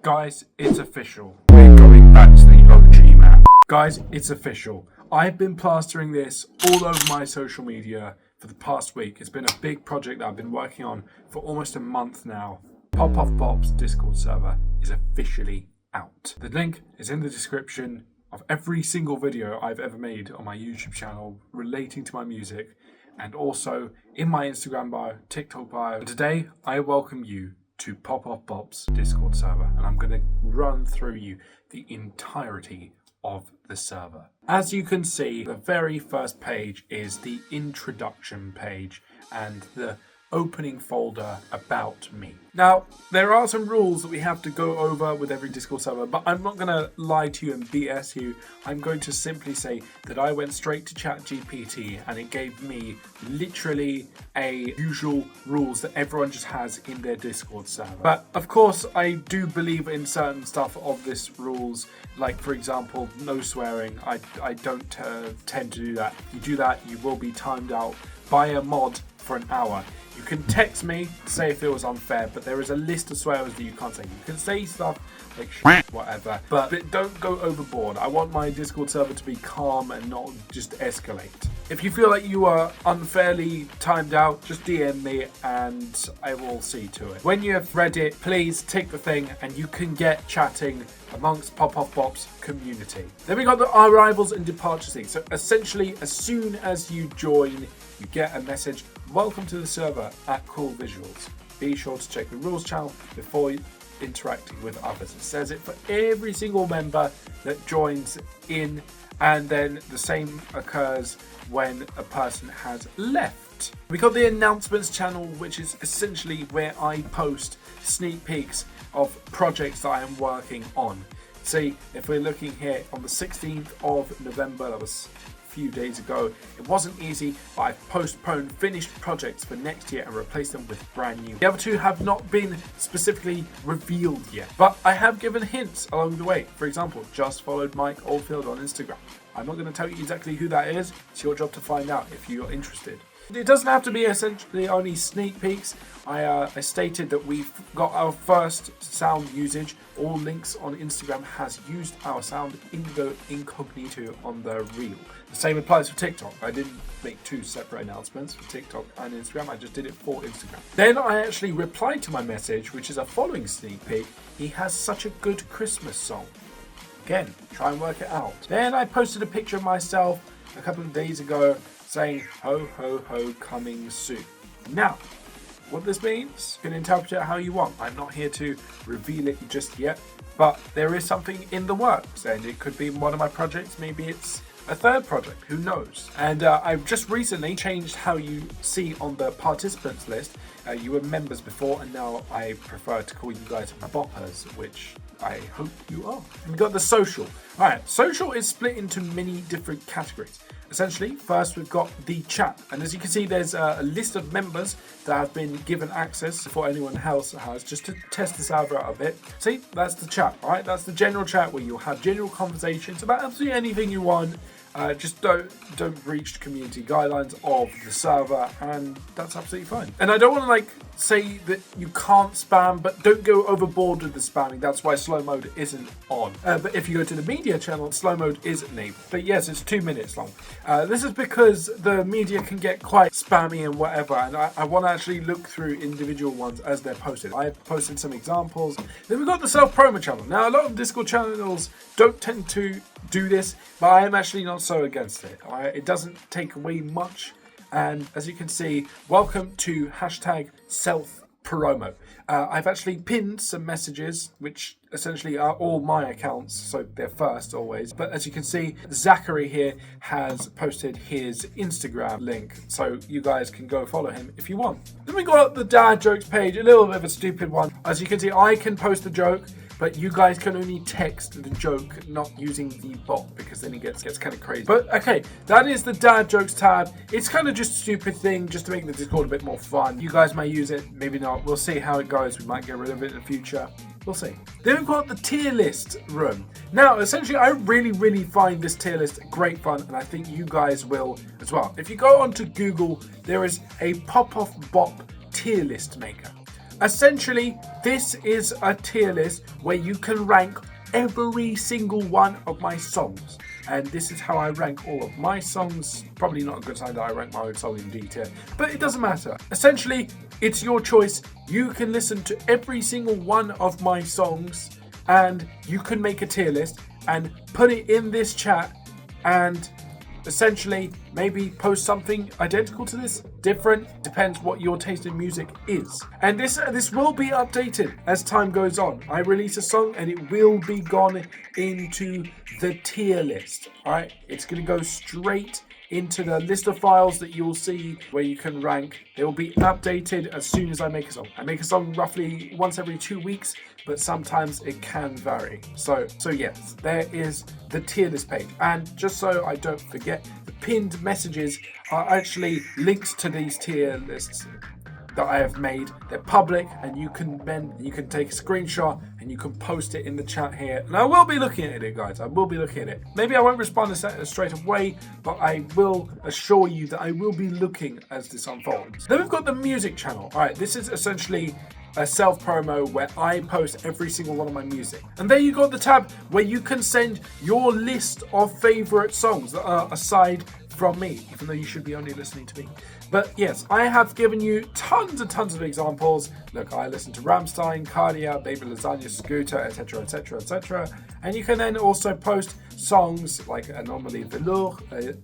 Guys, it's official. We're going back to the OG map. Guys, it's official. I've been plastering this all over my social media for the past week. It's been a big project that I've been working on for almost a month now. Pop Off Pop's Discord server is officially out. The link is in the description of every single video I've ever made on my YouTube channel relating to my music, and also in my Instagram bio, TikTok bio. And today, I welcome you to Pop Off Pop's Discord server, and I'm going to run through you the entirety of the server. As you can see, the very first page is the introduction page and the opening folder about me. Now, there are some rules that we have to go over with every Discord server, but I'm not going to lie to you and BS you. I'm going to simply say that I went straight to ChatGPT and it gave me literally a usual rules that everyone just has in their Discord server. But of course, I do believe in certain stuff of this rules, like for example, no swearing. I don't tend to do that. If you do that, you will be timed out by a mod for an hour. You can text me, say if it was unfair, but there is a list of swears that you can't say. You can say stuff like shit, whatever, but don't go overboard. I want my Discord server to be calm and not just escalate. If you feel like you are unfairly timed out, just DM me and I will see to it. When you have read it, please tick the thing and you can get chatting amongst Pop Off Pop's community. Then we got the arrivals and departures thing. So essentially, as soon as you join, you get a message, welcome to the server at Cool Visuals. Be sure to check the rules channel before interacting with others. It says it for every single member that joins in, and then the same occurs when a person has left. We got the announcements channel, which is essentially where I post sneak peeks of projects that I am working on. See, if we're looking here on the 16th of November, that was few days ago. It wasn't easy, but I've postponed finished projects for next year and replaced them with brand new. The other two have not been specifically revealed yet, but I have given hints along the way. For example, just followed Mike Oldfield on Instagram. I'm not going to tell you exactly who that is. It's your job to find out if you're interested. It doesn't have to be essentially only sneak peeks. I stated that we've got our first sound usage. All links on Instagram has used our sound incognito on the reel. The same applies for TikTok. I didn't make two separate announcements for TikTok and Instagram. I just did it for Instagram. Then I actually replied to my message, which is a following sneak peek. He has such a good Christmas song. Again, try and work it out. Then I posted a picture of myself a couple of days ago saying, ho, ho, ho, coming soon. Now, what this means, you can interpret it how you want. I'm not here to reveal it just yet, but there is something in the works, and it could be one of my projects. Maybe it's a third project, who knows? And I've just recently changed how you see on the participants list. You were members before, and now I prefer to call you guys boppers, which I hope you are. We've got the social. All right, social is split into many different categories. Essentially, first we've got the chat, and as you can see, there's a list of members that have been given access before anyone else has, just to test the server out a bit. See, that's the chat, right? That's the general chat where you'll have general conversations about absolutely anything you want. Just don't breach community guidelines of the server, and that's absolutely fine. And I don't want to say that you can't spam, but don't go overboard with the spamming. That's why slow mode isn't on. But if you go to the media channel, slow mode is enabled. But yes, it's 2 minutes long. This is because the media can get quite spammy and whatever, and I want to actually look through individual ones as they're posted. I've posted some examples. Then we've got the self-promo channel. Now, a lot of Discord channels don't tend to do this, but I am actually not so against it. It doesn't take away much, and as you can see, welcome to hashtag self-promo. I've actually pinned some messages which essentially are all my accounts, so they're first always. But as you can see, Zachary here has posted his Instagram link, so you guys can go follow him if you want. Then we got the dad jokes page, a little bit of a stupid one. As you can see, I can post a joke, but you guys can only text the joke, not using the bot, because then it gets kind of crazy. But okay, that is the dad jokes tab. It's kind of just a stupid thing, just to make the Discord a bit more fun. You guys may use it, maybe not. We'll see how it goes. We might get rid of it in the future. We'll see. Then we've got the tier list room. Now, essentially, I really find this tier list great fun, and I think you guys will as well. If you go onto Google, there is a Pop Off Bop tier list maker. Essentially, this is a tier list where you can rank every single one of my songs. And this is how I rank all of my songs. Probably not a good sign that I rank my own song in D tier, but it doesn't matter. Essentially, it's your choice. You can listen to every single one of my songs and you can make a tier list and put it in this chat and essentially maybe post something identical to this, different, depends what your taste in music is. And this will be updated as time goes on. I release a song and it will be gone into the tier list. All right, it's going to go straight into the list of files that you'll see where you can rank. It will be updated as soon as I make a song. I make a song roughly once every 2 weeks, but sometimes it can vary. So yes, there is the tier list page. And just so I don't forget, the pinned messages are actually links to these tier lists that I have made. They're public and you can take a screenshot and you can post it in the chat here. And I will be looking at it, guys. I will be looking at it. Maybe I won't respond straight away, but I will assure you that I will be looking as this unfolds. Then we've got the music channel. All right, this is essentially a self-promo where I post every single one of my music. And there you got the tab where you can send your list of favorite songs that are aside from me, even though you should be only listening to me. But yes, I have given you tons and tons of examples. Look, I listen to Rammstein, Cardia, Baby Lasagna, Scooter, etc, etc, etc. And you can then also post songs like Anomaly Velour,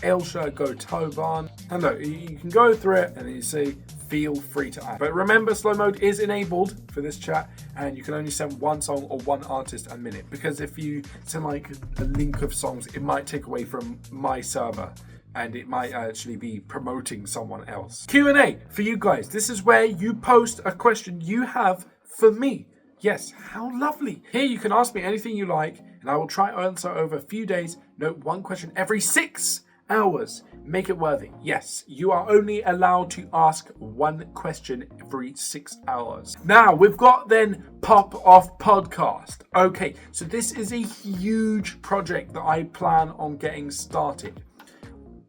Elsha, Go Toban. And look, you can go through it and you see, feel free to add. But remember, slow mode is enabled for this chat and you can only send one song or one artist a minute, because if you send like a link of songs, it might take away from my server and it might actually be promoting someone else. Q&A for you guys. This is where you post a question you have for me. Yes, how lovely. Here you can ask me anything you like and I will try to answer over a few days. Note, one question every 6 hours. Make it worthy. Yes, you are only allowed to ask one question every 6 hours. Now, we've got then Pop Off Podcast. Okay, so this is a huge project that I plan on getting started.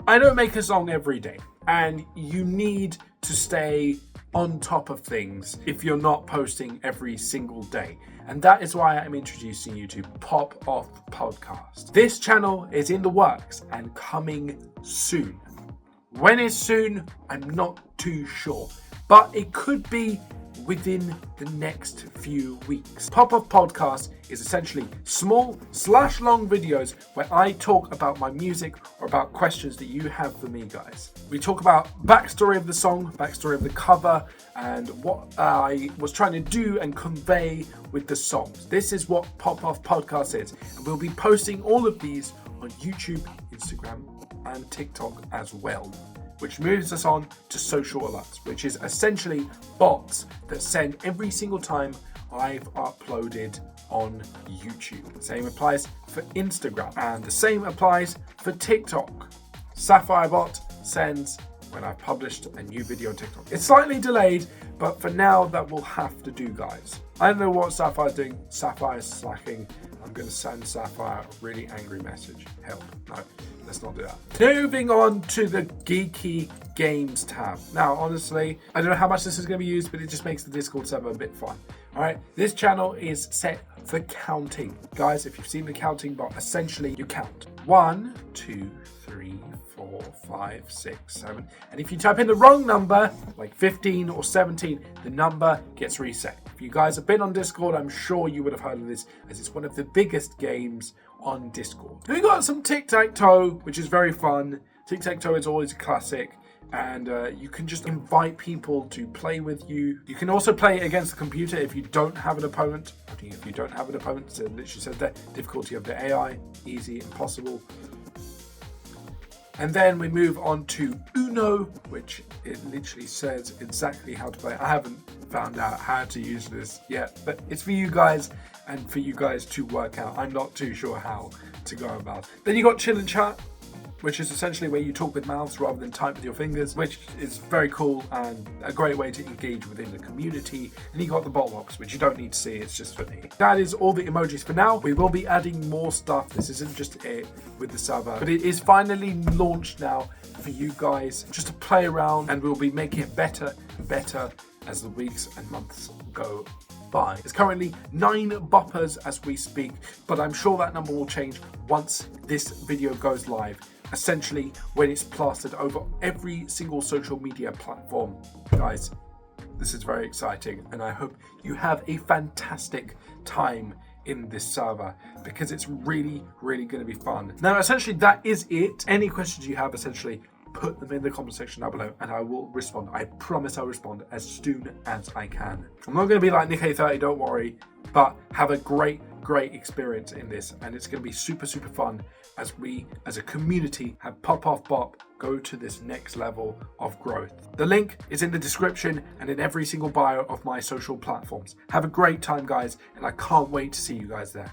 I don't make a song every day, and you need to stay on top of things if you're not posting every single day. And that is why I'm introducing you to Pop Off Podcast. This channel is in the works and coming soon. When it's soon, I'm not too sure, but it could be within the next few weeks. Pop-Off Podcast is essentially small/long videos where I talk about my music or about questions that you have for me, guys. We talk about backstory of the song, backstory of the cover, and what I was trying to do and convey with the songs. This is what Pop-Off Podcast is, and we'll be posting all of these on YouTube, Instagram, and TikTok as well. Which moves us on to social alerts, which is essentially bots that send every single time I've uploaded on YouTube. The same applies for Instagram and the same applies for TikTok. SapphireBot sends when I've published a new video on TikTok. It's slightly delayed, but for now that will have to do, guys. I don't know what Sapphire's doing. Sapphire's slacking. I'm going to send Sapphire a really angry message. Help. No, let's not do that. Moving on to the Geeky Games tab. Now, honestly, I don't know how much this is going to be used, but it just makes the Discord server a bit fun. All right, this channel is set for counting. Guys, if you've seen the counting bot, essentially you count. 1, 2, 3, 4, 5, 6, 7. And if you type in the wrong number, like 15 or 17, the number gets reset. If you guys have been on Discord, I'm sure you would have heard of this, as it's one of the biggest games on Discord. We got some tic-tac-toe, which is very fun. Tic-tac-toe is always a classic, and you can just invite people to play with you. You can also play against the computer if you don't have an opponent. If you don't have an opponent, so it literally says the difficulty of the AI, easy, impossible. And then we move on to Uno, which it literally says exactly how to play. I haven't found out how to use this yet, but it's for you guys and for you guys to work out. I'm not too sure how to go about it. Then you got Chill and Chat, which is essentially where you talk with mouths rather than type with your fingers, which is very cool and a great way to engage within the community. And you got the bot box, which you don't need to see, it's just for me. That is all the emojis for now. We will be adding more stuff. This isn't just it with the server, but it is finally launched now for you guys just to play around, and we'll be making it better and better as the weeks and months go by. It's currently 9 boppers as we speak, but I'm sure that number will change once this video goes live. Essentially, when it's plastered over every single social media platform. Guys, this is very exciting, and I hope you have a fantastic time in this server, because it's really going to be fun. Now, essentially, that is it. Any questions you have, essentially, put them in the comment section down below and I will respond. I promise I'll respond as soon as I can. I'm not going to be like Nick30, don't worry, but have a great experience in this, and it's going to be super fun as we as a community have Pop Off Bop go to this next level of growth. The link is in the description and in every single bio of my social platforms. Have a great time, guys, and I can't wait to see you guys there.